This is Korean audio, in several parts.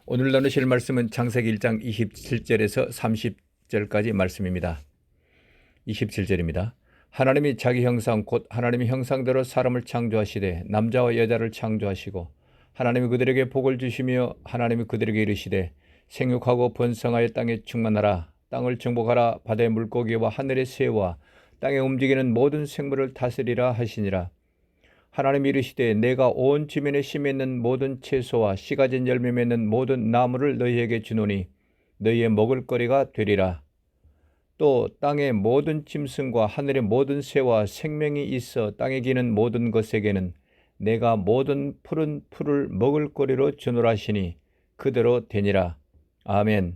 오늘 나누실 말씀은 창세기 1장 27절에서 30절까지 말씀입니다. 27절입니다. 하나님이 자기 형상 곧 하나님의 형상대로 사람을 창조하시되 남자와 여자를 창조하시고 하나님이 그들에게 복을 주시며 하나님이 그들에게 이르시되 생육하고 번성하여 땅에 충만하라. 땅을 정복하라. 바다의 물고기와 하늘의 새와 땅에 움직이는 모든 생물을 다스리라 하시니라. 하나님이 이르시되 내가 온 지면에 심에 있는 모든 채소와 씨 가진 열매 맺는 모든 나무를 너희에게 주노니 너희의 먹을거리가 되리라. 또 땅의 모든 짐승과 하늘의 모든 새와 생명이 있어 땅에 기는 모든 것에게는 내가 모든 푸른 풀을 먹을거리로 주노라 하시니 그대로 되니라. 아멘.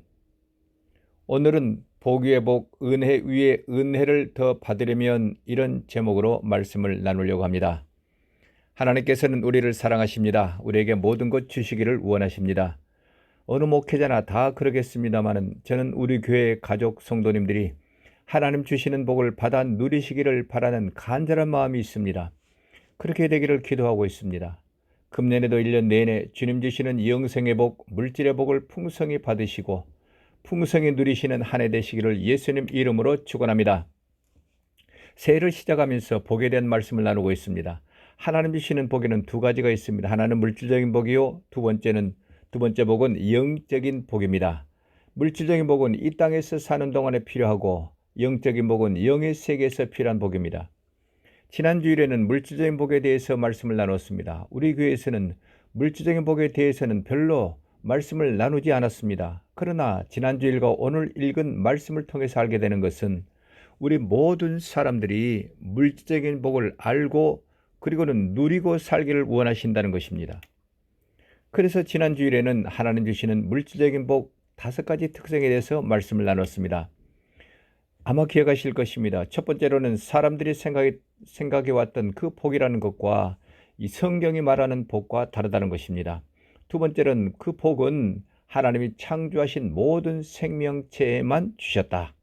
오늘은 복 위에 복, 은혜 위에 은혜를 더 받으려면 이런 제목으로 말씀을 나누려고 합니다. 하나님께서는 우리를 사랑하십니다. 우리에게 모든 것 주시기를 원하십니다. 어느 목회자나 다 그러겠습니다마는 저는 우리 교회 가족 성도님들이 하나님 주시는 복을 받아 누리시기를 바라는 간절한 마음이 있습니다. 그렇게 되기를 기도하고 있습니다. 금년에도 1년 내내 주님 주시는 영생의 복, 물질의 복을 풍성히 받으시고 풍성히 누리시는 한 해 되시기를 예수님 이름으로 축원합니다. 새해를 시작하면서 복에 대한 말씀을 나누고 있습니다. 하나님 주시는 복에는 두 가지가 있습니다. 하나는 물질적인 복이요, 두 번째 복은 영적인 복입니다. 물질적인 복은 이 땅에서 사는 동안에 필요하고 영적인 복은 영의 세계에서 필요한 복입니다. 지난 주일에는 물질적인 복에 대해서 말씀을 나눴습니다. 우리 교회에서는 물질적인 복에 대해서는 별로 말씀을 나누지 않았습니다. 그러나 지난 주일과 오늘 읽은 말씀을 통해서 알게 되는 것은 우리 모든 사람들이 물질적인 복을 알고 그리고는 누리고 살기를 원하신다는 것입니다. 그래서 지난 주일에는 하나님 주시는 물질적인 복 5가지 특성에 대해서 말씀을 나눴습니다. 아마 기억하실 것입니다. 첫 번째로는 사람들이 생각해 왔던 그 복이라는 것과 이 성경이 말하는 복과 다르다는 것입니다. 두 번째는 그 복은 하나님이 창조하신 모든 생명체에만 주셨다.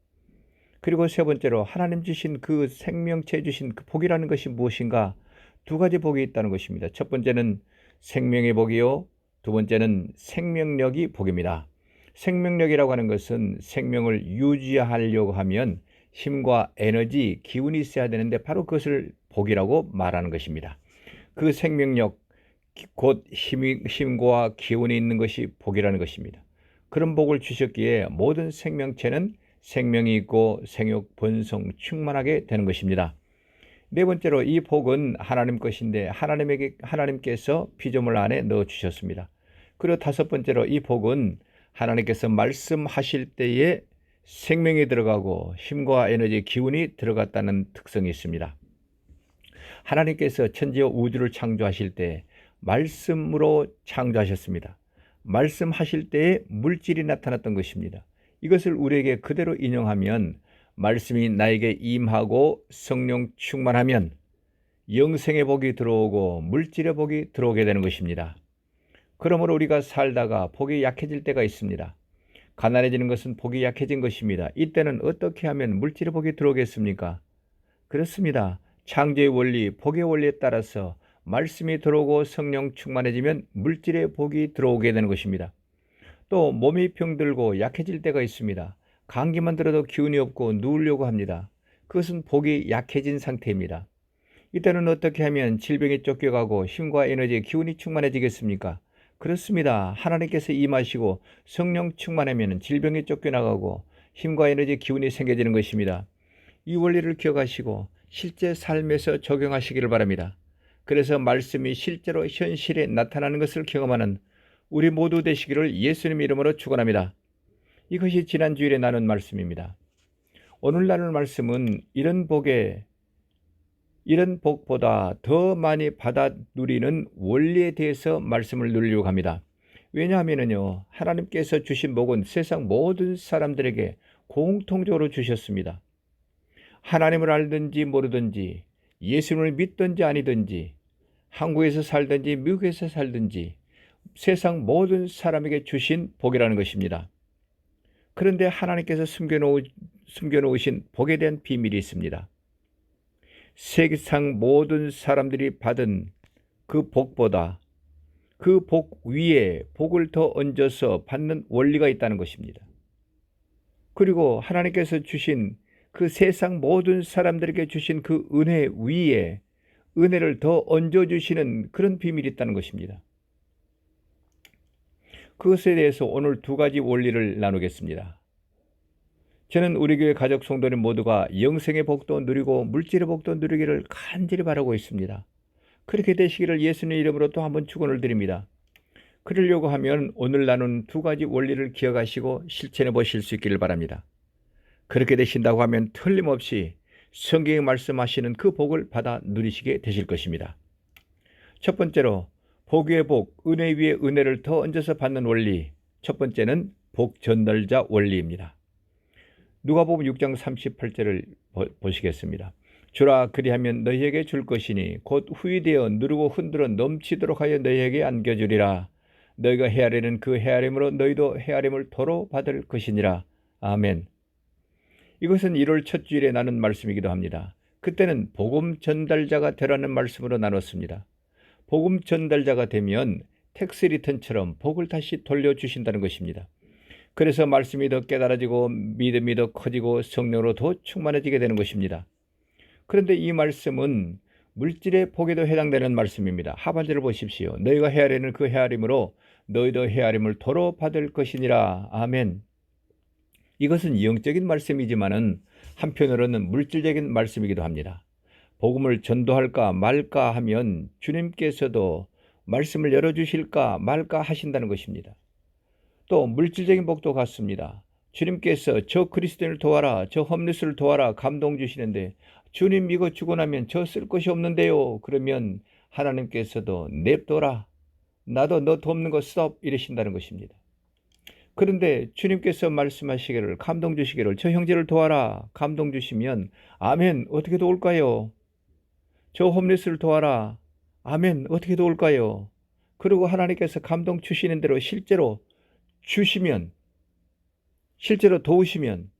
그리고 세 번째로 하나님 주신 그 생명체에 주신 그 복이라는 것이 무엇인가? 두 가지 복이 있다는 것입니다. 첫 번째는 생명의 복이요, 두 번째는 생명력이 복입니다. 생명력이라고 하는 것은 생명을 유지하려고 하면 힘과 에너지, 기운이 있어야 되는데 바로 그것을 복이라고 말하는 것입니다. 그 생명력, 곧 힘과 기운이 있는 것이 복이라는 것입니다. 그런 복을 주셨기에 모든 생명체는 생명이 있고 생육, 번성, 충만하게 되는 것입니다. 네 번째로 이 복은 하나님 것인데 하나님께서 피조물 안에 넣어주셨습니다. 그리고 다섯 번째로 이 복은 하나님께서 말씀하실 때에 생명이 들어가고 힘과 에너지, 기운이 들어갔다는 특성이 있습니다. 하나님께서 천지와 우주를 창조하실 때 말씀으로 창조하셨습니다. 말씀하실 때에 물질이 나타났던 것입니다. 이것을 우리에게 그대로 인용하면 말씀이 나에게 임하고 성령 충만하면 영생의 복이 들어오고 물질의 복이 들어오게 되는 것입니다. 그러므로 우리가 살다가 복이 약해질 때가 있습니다. 가난해지는 것은 복이 약해진 것입니다. 이때는 어떻게 하면 물질의 복이 들어오겠습니까? 그렇습니다. 창조의 원리, 복의 원리에 따라서 말씀이 들어오고 성령 충만해지면 물질의 복이 들어오게 되는 것입니다. 또 몸이 병들고 약해질 때가 있습니다. 감기만 들어도 기운이 없고 누우려고 합니다. 그것은 복이 약해진 상태입니다. 이때는 어떻게 하면 질병에 쫓겨가고 힘과 에너지, 기운이 충만해지겠습니까? 그렇습니다. 하나님께서 임하시고 성령 충만하면 질병에 쫓겨나가고 힘과 에너지, 기운이 생겨지는 것입니다. 이 원리를 기억하시고 실제 삶에서 적용하시기를 바랍니다. 그래서 말씀이 실제로 현실에 나타나는 것을 경험하는 우리 모두 되시기를 예수님 이름으로 축원합니다. 이것이 지난 주일에 나눈 말씀입니다. 오늘 나눌 말씀은 이런 복보다 더 많이 받아 누리는 원리에 대해서 말씀을 누리려고 합니다. 왜냐하면요, 하나님께서 주신 복은 세상 모든 사람들에게 공통적으로 주셨습니다. 하나님을 알든지 모르든지, 예수님을 믿든지 아니든지, 한국에서 살든지 미국에서 살든지 세상 모든 사람에게 주신 복이라는 것입니다. 그런데 하나님께서 숨겨놓으신 복에 대한 비밀이 있습니다. 세상 모든 사람들이 받은 그 복보다 그 복 위에 복을 더 얹어서 받는 원리가 있다는 것입니다. 그리고 하나님께서 주신 그 세상 모든 사람들에게 주신 그 은혜 위에 은혜를 더 얹어주시는 그런 비밀이 있다는 것입니다. 그것에 대해서 오늘 두 가지 원리를 나누겠습니다. 저는 우리 교회 가족 성도님 모두가 영생의 복도 누리고 물질의 복도 누리기를 간절히 바라고 있습니다. 그렇게 되시기를 예수님의 이름으로 또 한번 축원을 드립니다. 그러려고 하면 오늘 나눈 두 가지 원리를 기억하시고 실천해 보실 수 있기를 바랍니다. 그렇게 되신다고 하면 틀림없이 성경에 말씀하시는 그 복을 받아 누리시게 되실 것입니다. 첫 번째로 복 위에 복, 은혜 위에 은혜를 더 얹어서 받는 원리. 첫 번째는 복 전달자 원리입니다. 누가복음 6장 38절을 보시겠습니다. 주라 그리하면 너희에게 줄 것이니 곧 후이되어 누르고 흔들어 넘치도록 하여 너희에게 안겨주리라. 너희가 헤아리는 그 헤아림으로 너희도 헤아림을 도로 받을 것이니라. 아멘. 이것은 1월 첫 주일에 나눈 말씀이기도 합니다. 그때는 복음 전달자가 되라는 말씀으로 나눴습니다. 복음 전달자가 되면 텍스 리턴처럼 복을 다시 돌려주신다는 것입니다. 그래서 말씀이 더 깨달아지고 믿음이 더 커지고 성령으로 더 충만해지게 되는 것입니다. 그런데 이 말씀은 물질의 복에도 해당되는 말씀입니다. 하반절을 보십시오. 너희가 헤아리는 그 헤아림으로 너희도 헤아림을 도로 받을 것이니라. 아멘. 이것은 영적인 말씀이지만은 한편으로는 물질적인 말씀이기도 합니다. 복음을 전도할까 말까 하면 주님께서도 말씀을 열어주실까 말까 하신다는 것입니다. 또 물질적인 복도 같습니다. 주님께서 저 그리스도인을 도와라, 저 홈리스를 도와라 감동 주시는데 주님 이거 주고 나면 저 쓸 것이 없는데요. 그러면 하나님께서도 냅둬라. 나도 너 돕는 거 스톱 이러신다는 것입니다. 그런데 주님께서 말씀하시기를 감동 주시기를 저 형제를 도와라 감동 주시면 아멘 어떻게 도울까요? 저 홈리스를 도와라 아멘 어떻게 도울까요? 그리고 하나님께서 감동 주시는 대로 실제로 주시면 실제로 도우시면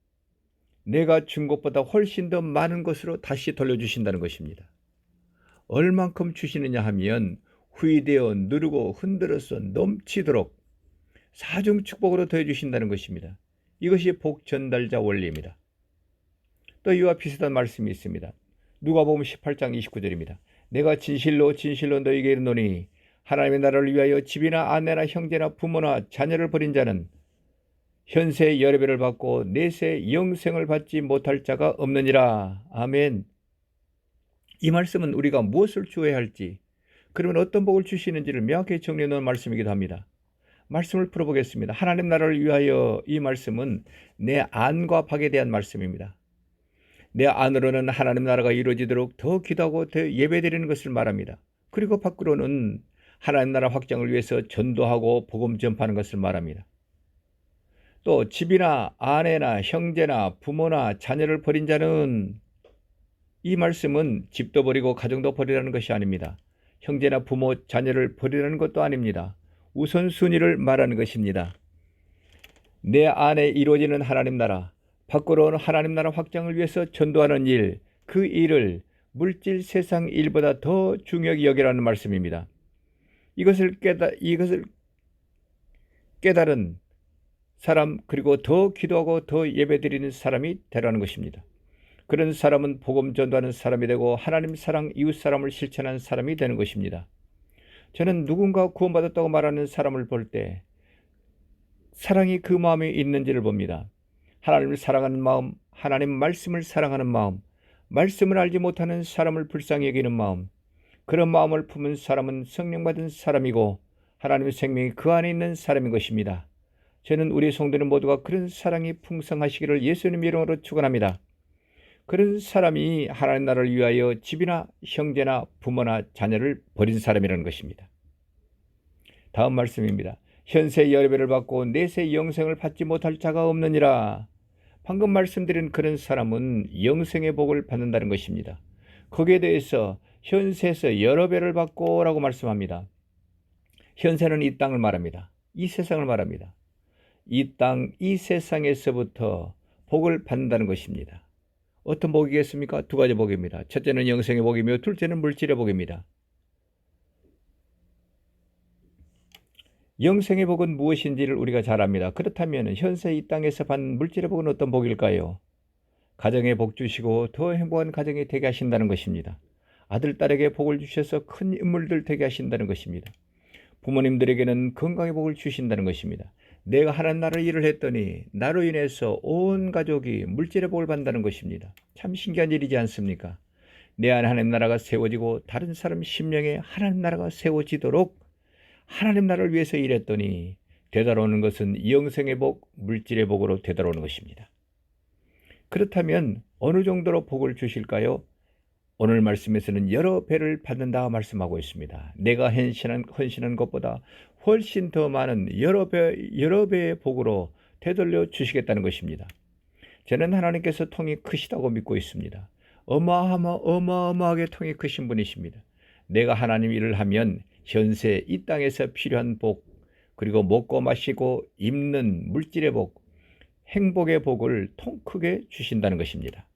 내가 준 것보다 훨씬 더 많은 것으로 다시 돌려주신다는 것입니다. 얼만큼 주시느냐 하면 후이되어 누르고 흔들어서 넘치도록 사중 축복으로 더해주신다는 것입니다. 이것이 복 전달자 원리입니다. 또 이와 비슷한 말씀이 있습니다. 누가복음 18장 29절입니다. 내가 진실로 진실로 너희에게 이르노니 하나님의 나라를 위하여 집이나 아내나 형제나 부모나 자녀를 버린 자는 현세 여러 배를 받고 내세 영생을 받지 못할 자가 없느니라. 아멘. 이 말씀은 우리가 무엇을 주어야 할지 그러면 어떤 복을 주시는지를 명확히 정리해 놓은 말씀이기도 합니다. 말씀을 풀어보겠습니다. 하나님 나라를 위하여 이 말씀은 내 안과 밖에 대한 말씀입니다. 내 안으로는 하나님 나라가 이루어지도록 더 기도하고 더 예배드리는 것을 말합니다. 그리고 밖으로는 하나님 나라 확장을 위해서 전도하고 복음 전파하는 것을 말합니다. 또 집이나 아내나 형제나 부모나 자녀를 버린 자는 이 말씀은 집도 버리고 가정도 버리라는 것이 아닙니다. 형제나 부모 자녀를 버리라는 것도 아닙니다. 우선순위를 말하는 것입니다. 내 안에 이루어지는 하나님 나라, 밖으로는 하나님 나라 확장을 위해서 전도하는 일, 그 일을 물질 세상 일보다 더 중요하게 여기라는 말씀입니다. 이것을 깨달은 사람 그리고 더 기도하고 더 예배드리는 사람이 되라는 것입니다. 그런 사람은 복음 전도하는 사람이 되고 하나님 사랑 이웃 사람을 실천하는 사람이 되는 것입니다. 저는 누군가 구원받았다고 말하는 사람을 볼 때 사랑이 그 마음에 있는지를 봅니다. 하나님을 사랑하는 마음, 하나님 말씀을 사랑하는 마음, 말씀을 알지 못하는 사람을 불쌍히 여기는 마음, 그런 마음을 품은 사람은 성령 받은 사람이고 하나님의 생명이 그 안에 있는 사람인 것입니다. 저는 우리 성도는 모두가 그런 사랑이 풍성하시기를 예수님 이름으로 축원합니다. 그런 사람이 하나님 나라를 위하여 집이나 형제나 부모나 자녀를 버린 사람이라는 것입니다. 다음 말씀입니다. 현세 여러 배를 받고 내세 영생을 받지 못할 자가 없느니라. 방금 말씀드린 그런 사람은 영생의 복을 받는다는 것입니다. 거기에 대해서 현세에서 여러 배를 받고 라고 말씀합니다. 현세는 이 땅을 말합니다. 이 세상을 말합니다. 이 땅, 이 세상에서부터 복을 받는다는 것입니다. 어떤 복이겠습니까? 두 가지 복입니다. 첫째는 영생의 복이며 둘째는 물질의 복입니다. 영생의 복은 무엇인지를 우리가 잘 압니다. 그렇다면 현세 이 땅에서 받는 물질의 복은 어떤 복일까요? 가정에 복 주시고 더 행복한 가정이 되게 하신다는 것입니다. 아들, 딸에게 복을 주셔서 큰 인물들 되게 하신다는 것입니다. 부모님들에게는 건강의 복을 주신다는 것입니다. 내가 하나님 나라의 일을 했더니 나로 인해서 온 가족이 물질의 복을 받는다는 것입니다. 참 신기한 일이지 않습니까? 내 안에 하나님 나라가 세워지고 다른 사람 심령에 하나님 나라가 세워지도록 하나님 나라를 위해서 일했더니 되돌아오는 것은 영생의 복, 물질의 복으로 되돌아오는 것입니다. 그렇다면 어느 정도로 복을 주실까요? 오늘 말씀에서는 여러 배를 받는다 말씀하고 있습니다. 내가 헌신한 것보다 훨씬 더 많은 여러 배의 복으로 되돌려 주시겠다는 것입니다. 저는 하나님께서 통이 크시다고 믿고 있습니다. 어마어마하게 통이 크신 분이십니다. 내가 하나님 일을 하면 현세 이 땅에서 필요한 복, 그리고 먹고 마시고 입는 물질의 복, 행복의 복을 통 크게 주신다는 것입니다.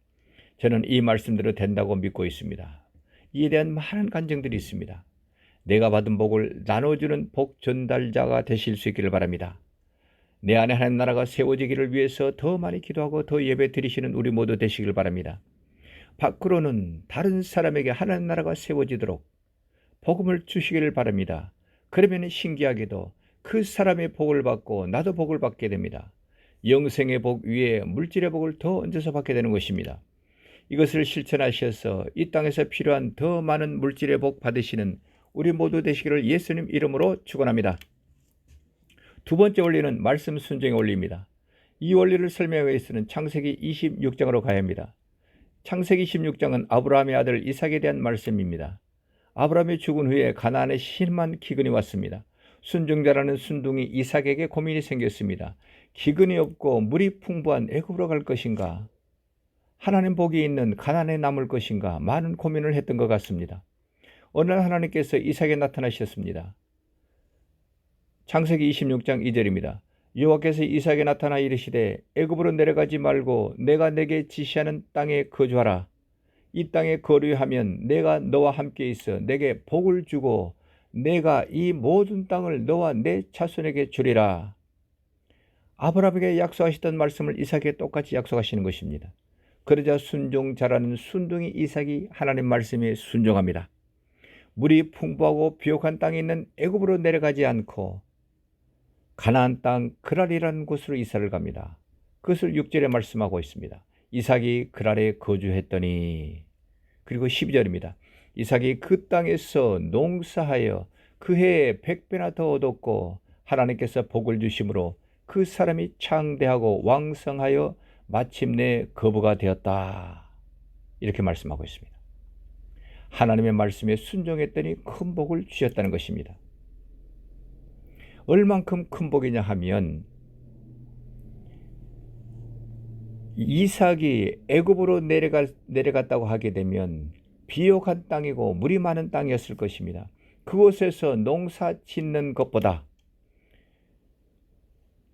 저는 이 말씀대로 된다고 믿고 있습니다. 이에 대한 많은 간증들이 있습니다. 내가 받은 복을 나눠주는 복 전달자가 되실 수 있기를 바랍니다. 내 안에 하나님 나라가 세워지기를 위해서 더 많이 기도하고 더 예배 드리시는 우리 모두 되시길 바랍니다. 밖으로는 다른 사람에게 하나님 나라가 세워지도록 복음을 주시기를 바랍니다. 그러면 신기하게도 그 사람의 복을 받고 나도 복을 받게 됩니다. 영생의 복 위에 물질의 복을 더 얹어서 받게 되는 것입니다. 이것을 실천하셔서 이 땅에서 필요한 더 많은 물질의 복 받으시는 우리 모두 되시기를 예수님 이름으로 축원합니다. 두 번째 원리는 말씀 순종의 원리입니다. 이 원리를 설명하기 위해서는 창세기 26장으로 가야 합니다. 창세기 26장은 아브라함의 아들 이삭에 대한 말씀입니다. 아브라함이 죽은 후에 가나안에 심한 기근이 왔습니다. 순종자라는 순둥이 이삭에게 고민이 생겼습니다. 기근이 없고 물이 풍부한 애굽으로 갈 것인가? 하나님 복이 있는 가나안에 남을 것인가? 많은 고민을 했던 것 같습니다. 어느 날 하나님께서 이삭에 나타나셨습니다. 창세기 26장 2절입니다. 여호와께서 이삭에 나타나 이르시되 애굽으로 내려가지 말고 내가 내게 지시하는 땅에 거주하라. 이 땅에 거류하면 내가 너와 함께 있어 내게 복을 주고 내가 이 모든 땅을 너와 내 자손에게 주리라. 아브라함에게 약속하셨던 말씀을 이삭에게 똑같이 약속하시는 것입니다. 그러자 순종자라는 순둥이 이삭이 하나님 말씀에 순종합니다. 물이 풍부하고 비옥한 땅에 있는 애굽으로 내려가지 않고 가나안 땅 그랄이라는 곳으로 이사를 갑니다. 그것을 6절에 말씀하고 있습니다. 이삭이 그랄에 거주했더니, 그리고 12절입니다. 이삭이 그 땅에서 농사하여 그 해에 100배나 더 얻었고 하나님께서 복을 주심으로 그 사람이 창대하고 왕성하여 마침내 거부가 되었다. 이렇게 말씀하고 있습니다. 하나님의 말씀에 순종했더니 큰 복을 주셨다는 것입니다. 얼만큼 큰 복이냐 하면 이삭이 애굽으로 내려갔다고 하게 되면 비옥한 땅이고 물이 많은 땅이었을 것입니다. 그곳에서 농사 짓는 것보다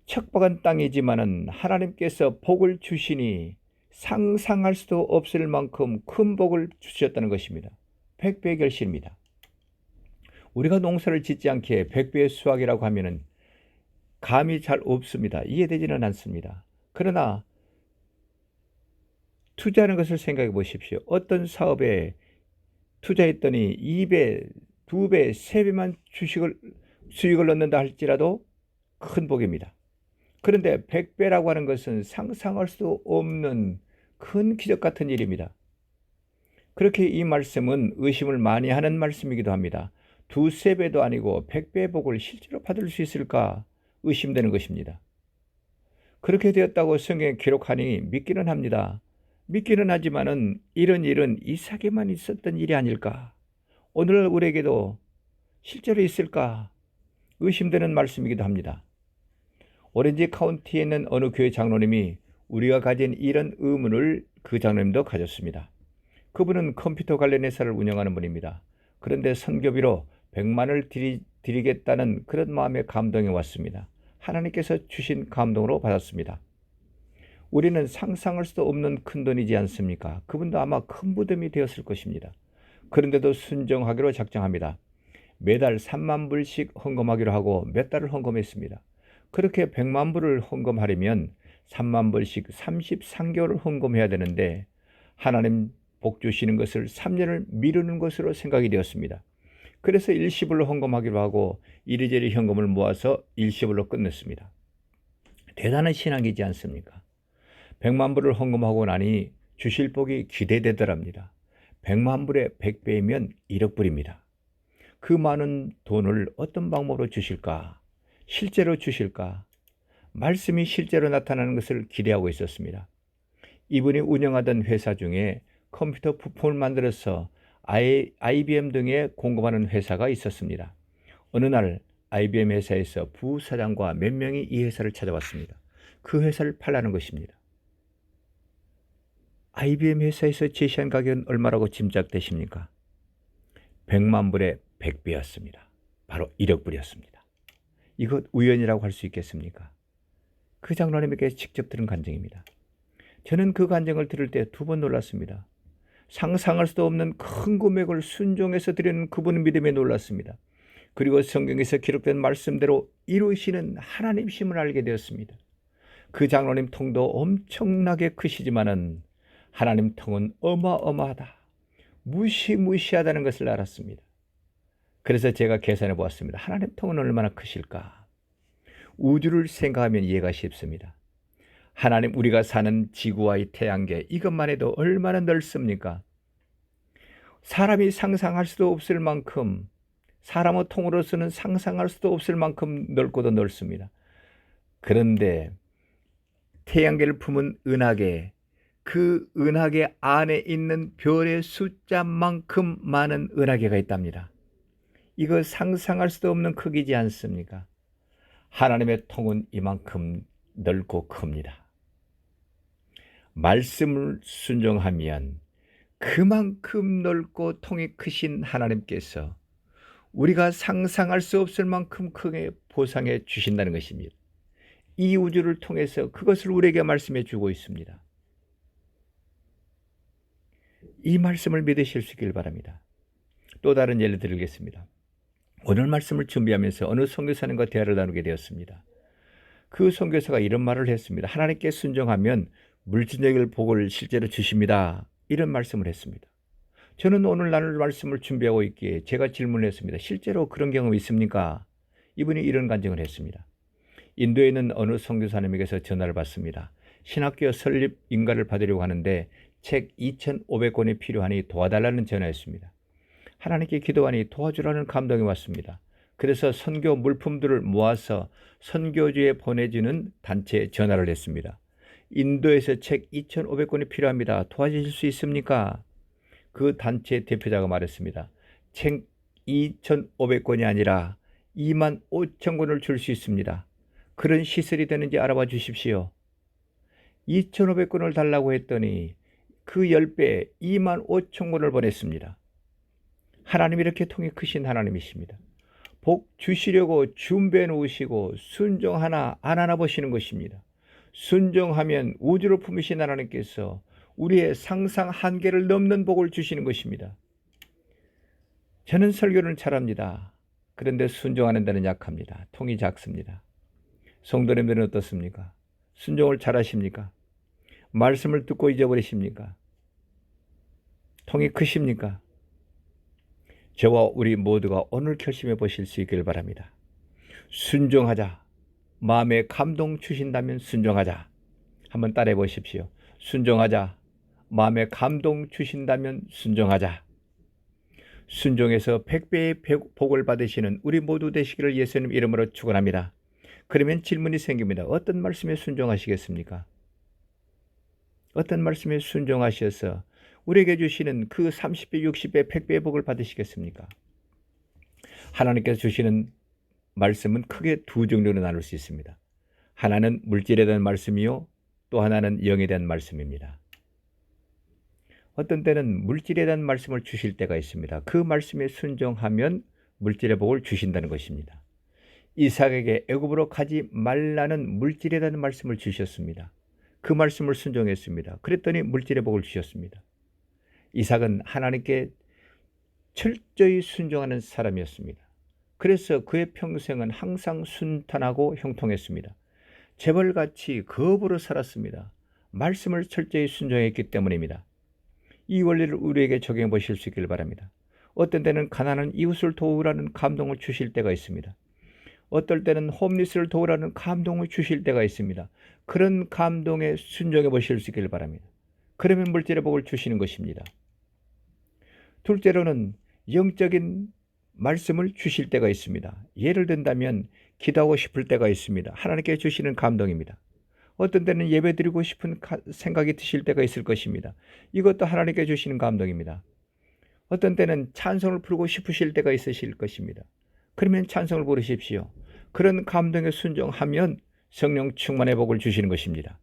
척박한 땅이지만은 하나님께서 복을 주시니 상상할 수도 없을 만큼 큰 복을 주셨다는 것입니다. 100배의 결실입니다. 우리가 농사를 짓지 않기에 100배의 수확이라고 하면은 감이 잘 없습니다. 이해되지는 않습니다. 그러나 투자하는 것을 생각해 보십시오. 어떤 사업에 투자했더니 2배, 2배, 3배만 수익을 얻는다 할지라도 큰 복입니다. 그런데 100배라고 하는 것은 상상할 수 없는 큰 기적 같은 일입니다. 그렇게 이 말씀은 의심을 많이 하는 말씀이기도 합니다. 2, 3배도 아니고 100배의 복을 실제로 받을 수 있을까 의심되는 것입니다. 그렇게 되었다고 성경에 기록하니 믿기는 합니다. 믿기는 하지만은 이런 일은 이삭에만 있었던 일이 아닐까? 오늘 우리에게도 실제로 있을까? 의심되는 말씀이기도 합니다. 오렌지 카운티에 있는 어느 교회 장로님이 우리가 가진 이런 의문을 그 장로님도 가졌습니다. 그분은 컴퓨터 관련 회사를 운영하는 분입니다. 그런데 선교비로 100만을 드리겠다는 그런 마음의 감동이 왔습니다. 하나님께서 주신 감동으로 받았습니다. 우리는 상상할 수도 없는 큰 돈이지 않습니까? 그분도 아마 큰 부담이 되었을 것입니다. 그런데도 순종하기로 작정합니다. 매달 3만 불씩 헌금하기로 하고 몇 달을 헌금했습니다. 그렇게 100만 불을 헌금하려면 3만 불씩 33개월을 헌금해야 되는데 하나님 복 주시는 것을 3년을 미루는 것으로 생각이 되었습니다. 그래서 일시불로 헌금하기로 하고 이리저리 현금을 모아서 일시불로 끝냈습니다. 대단한 신앙이지 않습니까? 100만 불을 헌금하고 나니 주실 복이 기대되더랍니다. 100만 불의 100배이면 1억 불입니다. 그 많은 돈을 어떤 방법으로 주실까? 실제로 주실까? 말씀이 실제로 나타나는 것을 기대하고 있었습니다. 이분이 운영하던 회사 중에 컴퓨터 부품을 만들어서 IBM 등에 공급하는 회사가 있었습니다. 어느 날 IBM 회사에서 부사장과 몇 명이 이 회사를 찾아왔습니다. 그 회사를 팔라는 것입니다. IBM 회사에서 제시한 가격은 얼마라고 짐작되십니까? 100만 불의 100배였습니다. 바로 1억 불이었습니다. 이것 우연이라고 할 수 있겠습니까? 그 장로님에게 직접 들은 간증입니다. 저는 그 간증을 들을 때 두 번 놀랐습니다. 상상할 수도 없는 큰 금액을 순종해서 드리는 그분의 믿음에 놀랐습니다. 그리고 성경에서 기록된 말씀대로 이루시는 하나님심을 알게 되었습니다. 그 장로님 통도 엄청나게 크시지만은 하나님 통은 어마어마하다, 무시무시하다는 것을 알았습니다. 그래서 제가 계산해 보았습니다. 하나님 통은 얼마나 크실까? 우주를 생각하면 이해가 쉽습니다. 하나님, 우리가 사는 지구와 이 태양계, 이것만 해도 얼마나 넓습니까? 사람이 상상할 수도 없을 만큼, 사람의 통으로서는 상상할 수도 없을 만큼 넓고도 넓습니다. 그런데 태양계를 품은 은하계, 그 은하계 안에 있는 별의 숫자만큼 많은 은하계가 있답니다. 이거 상상할 수도 없는 크기지 않습니까? 하나님의 통은 이만큼 넓고 큽니다. 말씀을 순종하면 그만큼 넓고 통이 크신 하나님께서 우리가 상상할 수 없을 만큼 크게 보상해 주신다는 것입니다. 이 우주를 통해서 그것을 우리에게 말씀해 주고 있습니다. 이 말씀을 믿으실 수 있길 바랍니다. 또 다른 예를 들겠습니다. 오늘 말씀을 준비하면서 어느 선교사님과 대화를 나누게 되었습니다. 그 선교사가 이런 말을 했습니다. 하나님께 순종하면 물질적인 복을 실제로 주십니다. 이런 말씀을 했습니다. 저는 오늘 나눌 말씀을 준비하고 있기에 제가 질문했습니다. 실제로 그런 경험이 있습니까? 이분이 이런 간증을 했습니다. 인도에 있는 어느 선교사님에게서 전화를 받습니다. 신학교 설립 인가를 받으려고 하는데 책 2,500권이 필요하니 도와달라는 전화였습니다. 하나님께 기도하니 도와주라는 감동이 왔습니다. 그래서 선교 물품들을 모아서 선교지에 보내주는 단체에 전화를 했습니다. 인도에서 책 2,500권이 필요합니다. 도와주실 수 있습니까? 그 단체 대표자가 말했습니다. 책 2,500권이 아니라 25,000권을 줄 수 있습니다. 그런 시설이 되는지 알아봐 주십시오. 2,500권을 달라고 했더니 그 10배 25,000권을 보냈습니다. 하나님이 이렇게 통이 크신 하나님이십니다. 복 주시려고 준비해 놓으시고 순종하나 안 하나 보시는 것입니다. 순종하면 우주를 품으신 하나님께서 우리의 상상 한계를 넘는 복을 주시는 것입니다. 저는 설교를 잘합니다. 그런데 순종하는 데는 약합니다. 통이 작습니다. 성도님들은 어떻습니까? 순종을 잘하십니까? 말씀을 듣고 잊어버리십니까? 통이 크십니까? 저와 우리 모두가 오늘 결심해 보실 수 있길 바랍니다. 순종하자. 마음에 감동 주신다면 순종하자. 한번 따라해 보십시오. 순종하자. 마음에 감동 주신다면 순종하자. 순종해서 100배의 복을 받으시는 우리 모두 되시기를 예수님 이름으로 축원합니다. 그러면 질문이 생깁니다. 어떤 말씀에 순종하시겠습니까? 어떤 말씀에 순종하셔서 우리에게 주시는 그 30배, 60배, 100배의 복을 받으시겠습니까? 하나님께서 주시는 말씀은 크게 두 종류로 나눌 수 있습니다. 하나는 물질에 대한 말씀이요, 또 하나는 영에 대한 말씀입니다. 어떤 때는 물질에 대한 말씀을 주실 때가 있습니다. 그 말씀에 순종하면 물질의 복을 주신다는 것입니다. 이삭에게 애굽으로 가지 말라는 물질에 대한 말씀을 주셨습니다. 그 말씀을 순종했습니다. 그랬더니 물질의 복을 주셨습니다. 이삭은 하나님께 철저히 순종하는 사람이었습니다. 그래서 그의 평생은 항상 순탄하고 형통했습니다. 재벌같이 거업으로 살았습니다. 말씀을 철저히 순종했기 때문입니다. 이 원리를 우리에게 적용해 보실 수 있기를 바랍니다. 어떤 때는 가난한 이웃을 도우라는 감동을 주실 때가 있습니다. 어떨 때는 홈리스를 도우라는 감동을 주실 때가 있습니다. 그런 감동에 순종해 보실 수 있기를 바랍니다. 그러면 물질의 복을 주시는 것입니다. 둘째로는 영적인 말씀을 주실 때가 있습니다. 예를 든다면 기도하고 싶을 때가 있습니다. 하나님께 주시는 감동입니다. 어떤 때는 예배드리고 싶은 생각이 드실 때가 있을 것입니다. 이것도 하나님께 주시는 감동입니다. 어떤 때는 찬송을 부르고 싶으실 때가 있으실 것입니다. 그러면 찬송을 부르십시오. 그런 감동에 순종하면 성령 충만의 복을 주시는 것입니다.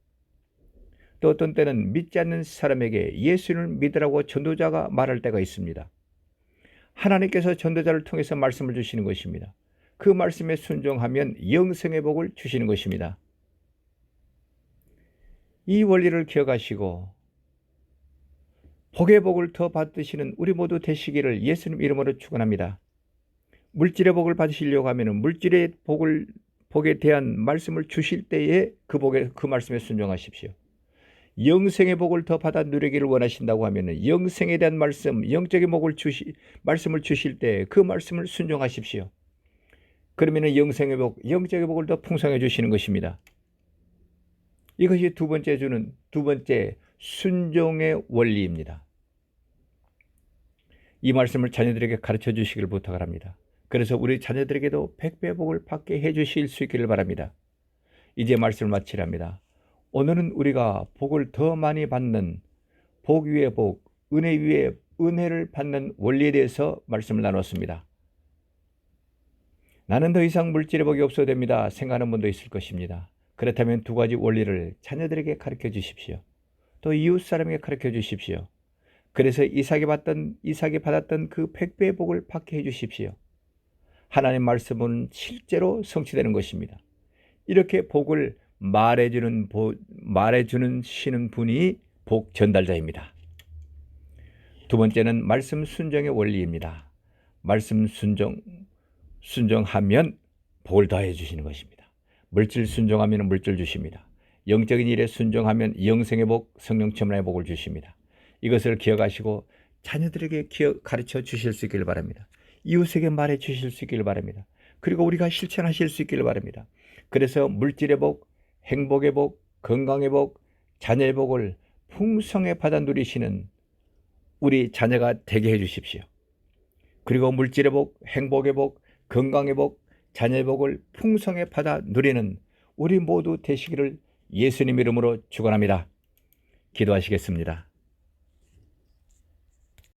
또 어떤 때는 믿지 않는 사람에게 예수를 믿으라고 전도자가 말할 때가 있습니다. 하나님께서 전도자를 통해서 말씀을 주시는 것입니다. 그 말씀에 순종하면 영생의 복을 주시는 것입니다. 이 원리를 기억하시고 복의 복을 더 받으시는 우리 모두 되시기를 예수님 이름으로 축원합니다. 물질의 복을 받으시려고 하면 물질의 복에 대한 말씀을 주실 때에 그 말씀에 순종하십시오. 영생의 복을 더 받아 누리기를 원하신다고 하면 영생에 대한 말씀, 영적인 말씀을 주실 때 그 말씀을 순종하십시오. 그러면 영생의 복, 영적인 복을 더 풍성해 주시는 것입니다. 이것이 두 번째 순종의 원리입니다. 이 말씀을 자녀들에게 가르쳐 주시길 부탁을 합니다. 그래서 우리 자녀들에게도 100배 복을 받게 해 주실 수 있기를 바랍니다. 이제 말씀을 마치랍니다. 오늘은 우리가 복을 더 많이 받는 복 위에 복, 은혜 위에 은혜를 받는 원리에 대해서 말씀을 나눴습니다. 나는 더 이상 물질의 복이 없어도 됩니다. 생각하는 분도 있을 것입니다. 그렇다면 두 가지 원리를 자녀들에게 가르쳐 주십시오. 또 이웃 사람에게 가르쳐 주십시오. 그래서 이삭이 받았던 그 100배의 복을 받게 해 주십시오. 하나님 말씀은 실제로 성취되는 것입니다. 이렇게 복을 말해주는 시는 분이 복 전달자입니다. 두 번째는 말씀 순종의 원리입니다. 말씀 순종하면 복을 더해 주시는 것입니다. 물질 순종하면 물질 주십니다. 영적인 일에 순종하면 영생의 복, 성령 충만의 복을 주십니다. 이것을 기억하시고 자녀들에게 가르쳐 주실 수 있기를 바랍니다. 이웃에게 말해 주실 수 있기를 바랍니다. 그리고 우리가 실천하실 수 있기를 바랍니다. 그래서 물질의 복, 행복의 복, 건강의 복, 자녀의 복을 풍성히 받아 누리시는 우리 자녀가 되게 해 주십시오. 그리고 물질의 복, 행복의 복, 건강의 복, 자녀의 복을 풍성히 받아 누리는 우리 모두 되시기를 예수님 이름으로 축원합니다. 기도하시겠습니다.